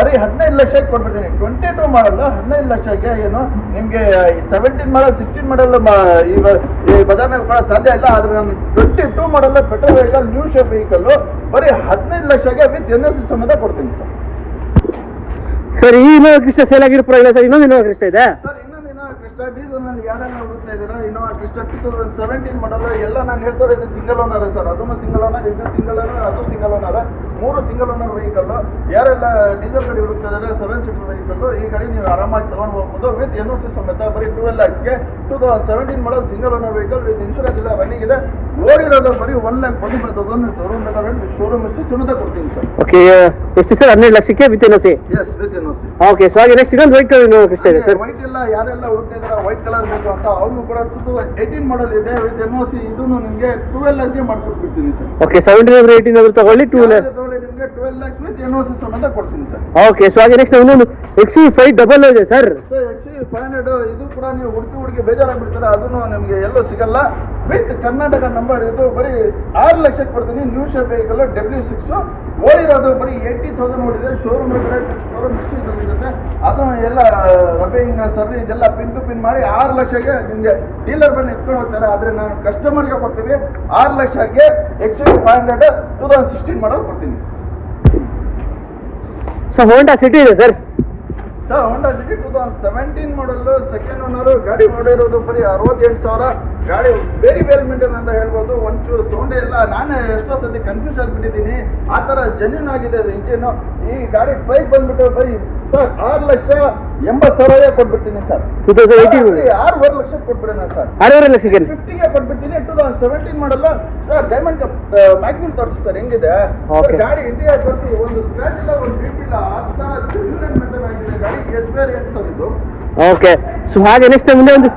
ಅರೆ 15 ಲಕ್ಷಕ್ಕೆ ಕೊಟ್ಬಿಡ್ತೀನಿ. 22 ಮಾಡಲ್ 15 ಲಕ್ಷಕ್ಕೆ ಏನು ನಿಮಗೆ 17 ಮಾಡಲ್ 16 ಮಾಡಲ್ ಈ ಬಜಾರ್ನಲ್ಲಿ ಕೂಡ ಸಾಧ್ಯ ಇಲ್ಲ. ಆದ್ರೆ ನಾನು 22 ಮಾಡಲ್ petrol vehicle new shape vehicle ಬರೀ 15 ಲಕ್ಷಕ್ಕೆ ವಿತ್ NOC ಸಮೇತ ಕೊಡ್ತೀನಿ ಸರ್. ಸರ್ ಈ ಇನೋವಾ ಕ್ರಿಸ್ಟಾ ಸೇಲ್ ಆಗಿರೋ ಪರವಾಗಿಲ್ಲ ಸರ್. ಇನ್ನೊಂದು ಇನೋವಾ ಕ್ರಿಸ್ಟಾ ಇದೆ ಸರ್. ಇನ್ನೊಂದು ಇನೋವಾ ಕ್ರಿಸ್ಟಾ ಡೀಸೆಲ್ ನಲ್ಲಿ ಯಾರೆಲ್ಲ ಹುಡುಕ್ತಾ ಇದ್ದೀರಾ? ಇನೋವಾ ಕ್ರಿಸ್ಟಾ 2017 ಮಾಡಲ್. ಎಲ್ಲ ನಾನು ಹೇಳ್ತಾ ಇರೋದು ಸಿಂಗಲ್ ಓನರ್ ಸರ್. ಅದನ್ನು ಸಿಂಗಲ್ ಓನರ್, ಇದು ಸಿಂಗಲ್ ಓನರ್, ಅದು single owner. 3 single owner vehicle. ಯಾರೆಲ್ಲ ಡೀಸೆಲ್ ಗಾಡಿ ಹುಡುಕ್ತಾ ಇದ್ದಾರೆ 7 ಸೀಟರ್ ವೆಹಿಕಲ್, ಈ ಗಾಡಿ ನೀವು ಆರಾಮಾಗಿ ತಗೊಂಡು ಹೋಗ್ಬೋದು ವಿತ್ NOC ಸಮೇತ. ಬರೀ 12 lakhsಗೆ 2017 ಮಾಡಲ್ single owner vehicle with insurance ಎಲ್ಲ ರನ್ನಿಂಗ್ ಇದೆ. ಓಡಿರೋದು ಬರೀ 1,45,000 ಶೋರೂಮ್ ಎಷ್ಟು ಸಮೇತ ಕೊಡ್ತೀನಿ ಸರ್. ಓಕೆ, ಎಷ್ಟು ಸರ್? 12 ಲಕ್ಷಕ್ಕೆ with NOC. Yes, with NOC. Okay, so ಹಾಗೆ ನೆಕ್ಸ್ಟ್ ಇನ್ನೊಂದು ವೈಟ್ ಕಲರ್ ಇನೋವಾ ಕ್ರಿಸ್ಟಾ ಇದೆ ಸರ್. ವೈಟ್ ಎಲ್ಲ ಯಾರೆಲ್ಲ ಹುಡುಕ್ತಾ ಇದ್ದಾರೆ ವೈಟ್ ಕಲರ್ ಬೇಕು ಅಂತ, ಅವ್ನು ಕೂಡ 2018 ಮಾಡಲ್ ಇದೆ ವಿತ್ NOC. ಇದನ್ನು ನಿಮಗೆ 12 lakhsಗೆ ಮಾಡ್ಕೊಟ್ಬಿಡ್ತೀನಿ ಸರ್. ಓಕೆ, 17 ಆದ್ರೆ 18 ಆದ್ರೂ ತಗೊಳ್ಳಿ. 2 lakhs ತಗೊಳ್ಳಿ, ನಿಮಗೆ 12 lakhs ವಿತ್ NOC ಸಮೇತ ಕೊಡ್ತೀನಿ ಸರ್. ಓಕೆ, ಸೊ ಹಾಗೆ ನೆಕ್ಸ್ಟ್ ಇನ್ನೊಂದು XUV500 ಇದೆ ಸರ್. XUV500 ಇದು ಕೂಡ ನೀವು ಹುಡುಕಿ ಬೇಜಾರಾಗ್ಬಿಡ್ತಾರೆ. ಅದನ್ನು ನಿಮಗೆ ಎಲ್ಲೂ ಸಿಗಲ್ಲ. With Karnataka number. ಇದು ಬರೀ 6 ಲಕ್ಷಕ್ಕೆ ಕೊಡ್ತೀನಿ. ನ್ಯೂ ಶೇಪ್ ವೆಹಿಕಲ್ W6 ಓಡಿರೋದು ಬರೀ 80,000 ಓಡಿದೆ. ಶೋರೂಮ್ ಹಿಸ್ಟ್ರಿ ಇರುತ್ತೆ. ಅದನ್ನು ಎಲ್ಲ ರಬ್ಬಿಂಗ್ ಸರ್ವಿಸ್ ಎಲ್ಲ ಪಿನ್ ಟು ಪಿನ್ ಮಾಡಿ 6 ಲಕ್ಷಕ್ಕೆ ನಿಮಗೆ ಡೀಲರ್ ಬಂದು ಎತ್ಕೊಂಡು ಹೋಗ್ತಾರೆ. ಆದರೆ ನಾನು ಕಸ್ಟಮರ್ಗೆ ಕೊಡ್ತೀವಿ 6 ಲಕ್ಷಕ್ಕೆ XUV500 2016 ಮಾಡಲ್ ಕೊಡ್ತೀನಿ. ಸೊ ಹೋಂಡಾ ಸಿಟಿ ಇದೆ sir. Sir Honda City 2017 model second owner. ಗಾಡಿ ಓಡಿರೋದು ಬರೀ 68,000. ಗಾಡಿ ವೆರಿ ವೆಲ್ ಮೇಂಟೈನ್ ಅಂತ ಹೇಳ್ಬೋದು. ಒಂಚೂರು ಸೌಂಡ್ ಎಲ್ಲ ನಾನೇ ಎಷ್ಟೋ ಸತಿ ಕನ್ಫ್ಯೂಸ್ ಆಗಿಬಿಟ್ಟಿದ್ದೀನಿ. ಆ ಥರ ಜೆನ್ಯೂನ್ ಆಗಿದೆ ಅದು ಇಂಜಿನು. ಈ ಗಾಡಿ ಪ್ರೈಸ್ ಬಂದ್ಬಿಟ್ಟು ಬರೀ ಸರ್ 6,80,000 ಕೊಟ್ಬಿಡ್ತೀನಿ ಸರ್. 2018 6.5 ಲಕ್ಷಕ್ಕೆ ಕೊಟ್ಬಿಡೋಣ ಸರ್. 6.5 ಲಕ್ಷಕ್ಕೆ 50ಗೆ ಕೊಟ್ಬಿಡ್ತೀನಿ. 2017 ಮಾಡಲ್ಲ ಸರ್. ಡೈಮಂಡ್ ಮ್ಯಾಗ್ನಿಲ್ ತೋರಿಸಿ ಸರ್ ಹೆಂಗಿದೆ. Okay. ಗಾಡಿ ಇಂಡಿಯಾ ಬರ್ತಿ ಒಂದು ಸ್ಕ್ರಾಚ್ ಇಲ್ಲ, ಒಂದು ಬೀಟ್ ಇಲ್ಲ. ಆ ಥರ ಜೆನ್ಯೂನ್ ಮೇಂಟೈನ್ ಆಗಿದೆ ಗಾಡಿ. ಎಸ್ ಬೇರೆ 8 ಸರ್ ಇದು. ಓಕೆ, ಸೊ ಹಾಗೆ ನೆಕ್ಸ್ಟ್ ಮುಂದೆ ಒಂದು